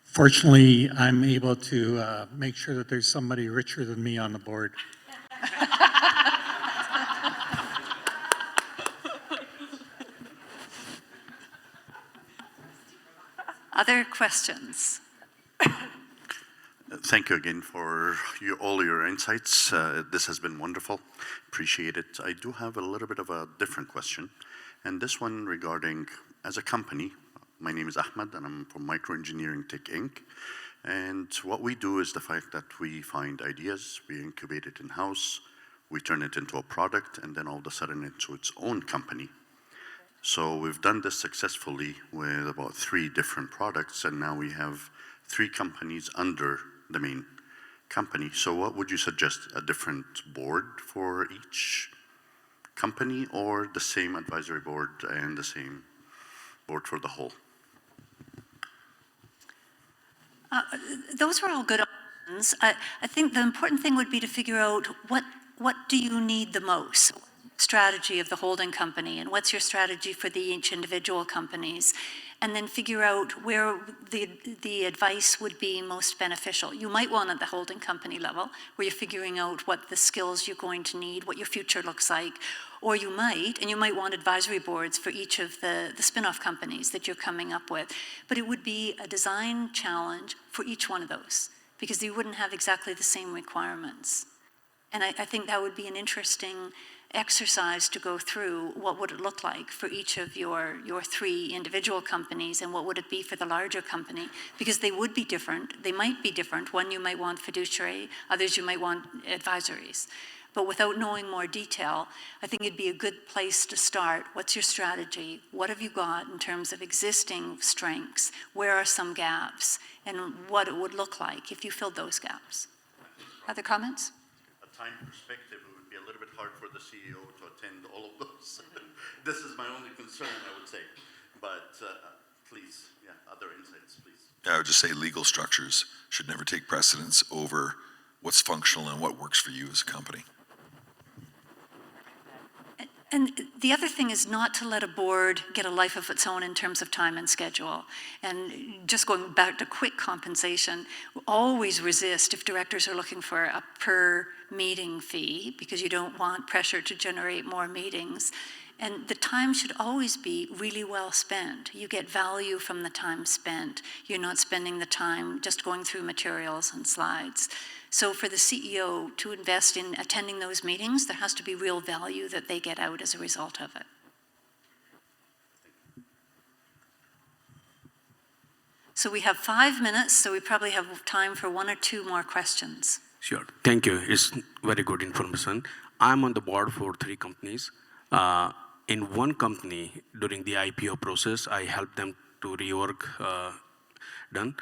Fortunately, I'm able to make sure that there's somebody richer than me on the board. Other questions? Thank you again for all your insights. This has been wonderful. Appreciate it. I do have a little bit of a different question, and this one regarding, as a company, my name is Ahmed, and I'm from Microengineering Tech Inc. And what we do is the fact that we find ideas, we incubate it in-house, we turn it into a product, and then all of a sudden into its own company. So we've done this successfully with about 3 different products, and now we have 3 companies under the main company. So what would you suggest? A different board for each company, or the same advisory board and the same board for the whole? Those were all good options. I think the important thing would be to figure out what do you need the most? Strategy of the holding company, and what's your strategy for each individual companies, and then figure out where the advice would be most beneficial. You might want at the holding company level, where you're figuring out what the skills you're going to need, what your future looks like, or you might want advisory boards for each of the spin-off companies that you're coming up with. But it would be a design challenge for each one of those, because you wouldn't have exactly the same requirements. And I think that would be an interesting exercise to go through. What would it look like for each of your 3 individual companies, and what would it be for the larger company? Because they would be different. They might be different. One you might want fiduciary, others you might want advisories. But without knowing more detail, I think it'd be a good place to start. What's your strategy? What have you got in terms of existing strengths? Where are some gaps? And what it would look like if you filled those gaps. Other comments? A time perspective, it would be a little bit hard for the CEO to attend all of those. This is my only concern, I would say. But please, other insights, please. I would just say legal structures should never take precedence over what's functional and what works for you as a company. And the other thing is not to let a board get a life of its own in terms of time and schedule. And just going back to quick compensation, always resist if directors are looking for a per meeting fee, because you don't want pressure to generate more meetings. And the time should always be really well spent. You get value from the time spent. You're not spending the time just going through materials and slides. So for the CEO to invest in attending those meetings, there has to be real value that they get out as a result of it. So we have 5 minutes, so we probably have time for 1 or 2 more questions. Sure, thank you. It's very good information. I'm on the board for 3 companies. In one company, during the IPO process, I helped them to reorg done.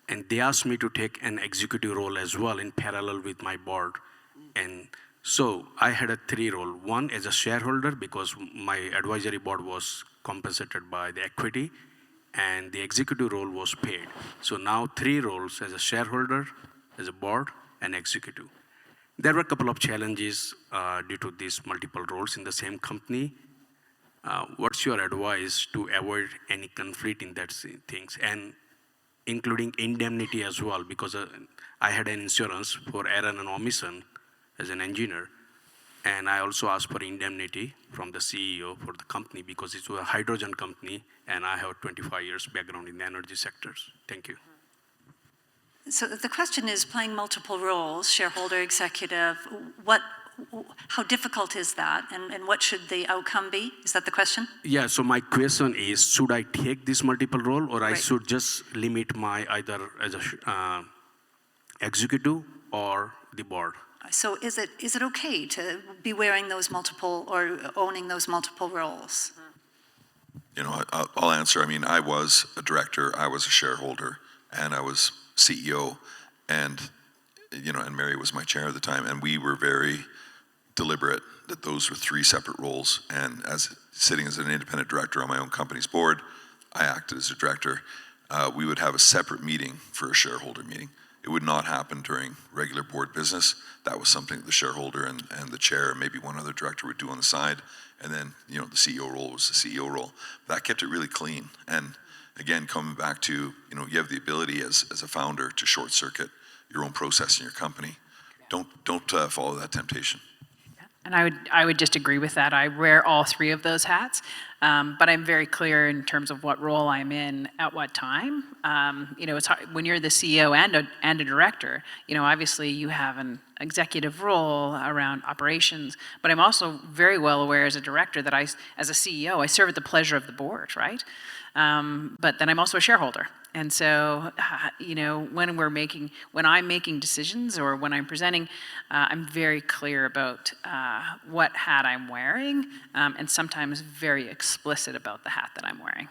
And they asked me to take an executive role as well in parallel with my board. And so I had a 3 role. One as a shareholder, because my advisory board was compensated by the equity, and the executive role was paid. So now 3 roles: as a shareholder, as a board, and executive. There were a couple of challenges due to these multiple roles in the same company. What's your advice to avoid any conflict in that things? And including indemnity as well, because I had an insurance for error and omission as an engineer. And I also asked for indemnity from the CEO for the company because it's a hydrogen company and I have 25 years background in the energy sectors. Thank you. So the question is, playing multiple roles, shareholder, executive, how difficult is that, and what should the outcome be? Is that the question? Yeah, so my question is, should I take this multiple role or I Right. should just limit my either as a executive or the board? So is it okay to be wearing those multiple or owning those multiple roles? You know, I'll answer. I mean, I was a director, I was a shareholder, and I was CEO, and you know, and Mary was my chair at the time, and we were very deliberate that those were three separate roles. And as sitting as an independent director on my own company's board, I acted as a director. We would have a separate meeting for a shareholder meeting. It would not happen during regular board business. That was something the shareholder and the chair, and maybe one other director would do on the side. And then, you know, the CEO role was the CEO role. That kept it really clean. And again, coming back to, you know, you have the ability as a founder to short circuit your own process in your company. Don't follow that temptation. And I would just agree with that. I wear all three of those hats, but I'm very clear in terms of what role I'm in at what time. You know, it's hard, when you're the CEO and a director, you know, obviously you have an executive role around operations, but I'm also very well aware as a director that as a CEO, I serve at the pleasure of the board, right? But then I'm also a shareholder. And so, you know, when I'm making decisions or when I'm presenting, I'm very clear about what hat I'm wearing, and sometimes very explicit about the hat that I'm wearing.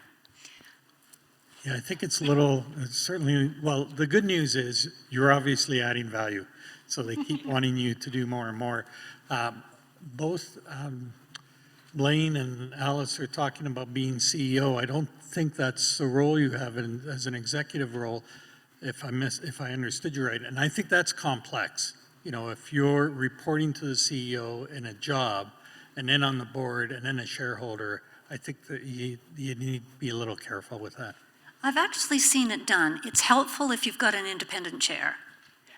Yeah, I think it's certainly, well, the good news is you're obviously adding value. So they keep wanting you to do more and more. Both Blaine and Alice are talking about being CEO. I don't think that's the role you have as an executive role, if I understood you right. And I think that's complex. You know, if you're reporting to the CEO in a job, and then on the board, and then a shareholder, I think that you need to be a little careful with that. I've actually seen it done. It's helpful if you've got an independent chair,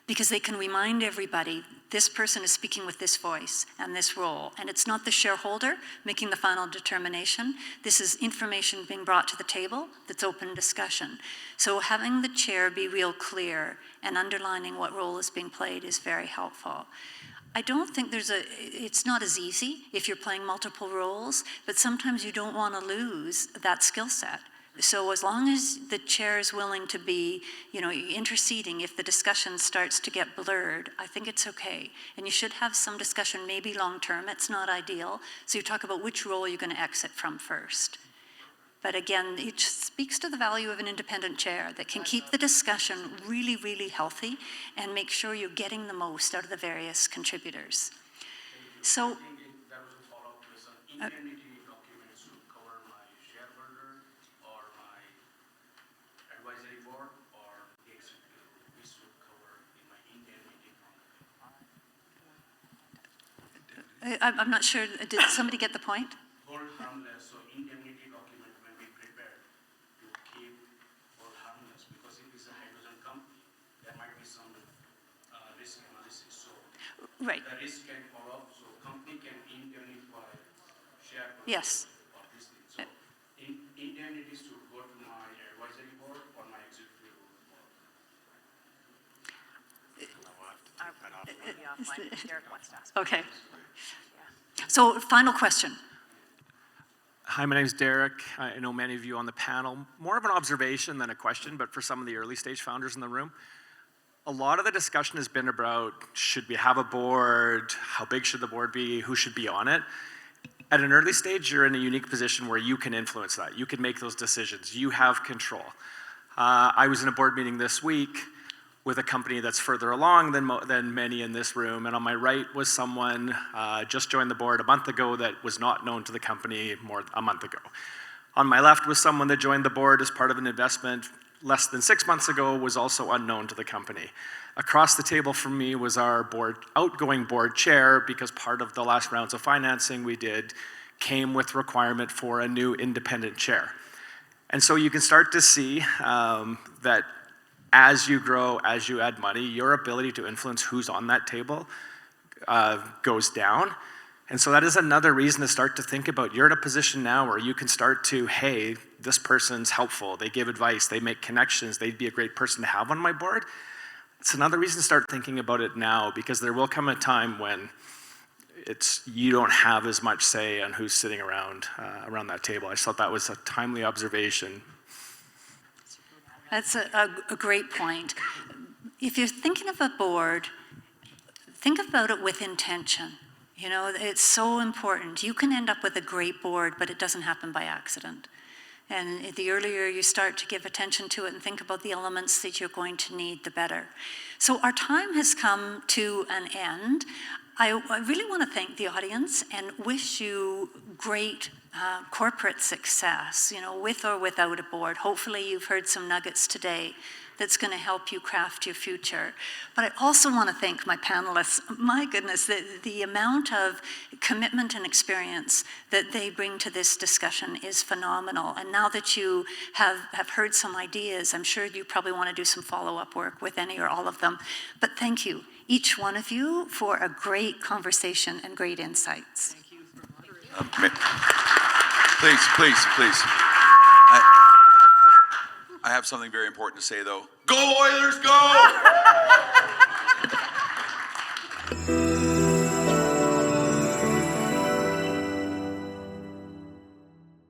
because they can remind everybody, this person is speaking with this voice and this role, and it's not the shareholder making the final determination. This is information being brought to the table that's open discussion. So having the chair be real clear and underlining what role is being played is very helpful. I don't think it's not as easy if you're playing multiple roles, but sometimes you don't want to lose that skill set. So as long as the chair is willing to be, you know, interceding if the discussion starts to get blurred, I think it's okay. And you should have some discussion, maybe long-term. It's not ideal. So you talk about which role you're going to exit from first. But again, it speaks to the value of an independent chair that can keep the discussion really, really healthy and make sure you're getting the most out of the various contributors. So, I'm not sure, did somebody get the point? So indemnity document when we prepare to keep all harmless, because if it's a hydrogen company, there might be some risk analysis. So right. The risk can fall off, so company can indemnify share Yes. of this thing. So indemnity should go to my advisory board or my executive board. Okay. So, final question. Hi, my name is Derek. I know many of you on the panel. More of an observation than a question, but for some of the early stage founders in the room, a lot of the discussion has been about, should we have a board? How big should the board be? Who should be on it? At an early stage, you're in a unique position where you can influence that. You can make those decisions. You have control. I was in a board meeting this week with a company that's further along than many in this room. And on my right was someone just joined the board a month ago that was not known to the company a month ago. On my left was someone that joined the board as part of an investment less than 6 months ago, was also unknown to the company. Across the table from me was our outgoing board chair, because part of the last rounds of financing we did came with requirement for a new independent chair. And so you can start to see that as you grow, as you add money, your ability to influence who's on that table goes down. And so that is another reason to start to think about, you're in a position now where you can start to, hey, this person's helpful, they give advice, they make connections, they'd be a great person to have on my board. It's another reason to start thinking about it now, because there will come a time when you don't have as much say on who's sitting around that table. I just thought that was a timely observation. That's a great point. If you're thinking of a board, think about it with intention. You know, it's so important. You can end up with a great board, but it doesn't happen by accident. And the earlier you start to give attention to it and think about the elements that you're going to need, the better. So our time has come to an end. I really want to thank the audience and wish you great corporate success, you know, with or without a board. Hopefully you've heard some nuggets today that's going to help you craft your future. But I also want to thank my panelists. My goodness, the amount of commitment and experience that they bring to this discussion is phenomenal. And now that you have heard some ideas, I'm sure you probably want to do some follow-up work with any or all of them. But thank you, each one of you, for a great conversation and great insights. Thank you for moderating. Please. I have something very important to say, though. Go Oilers, go!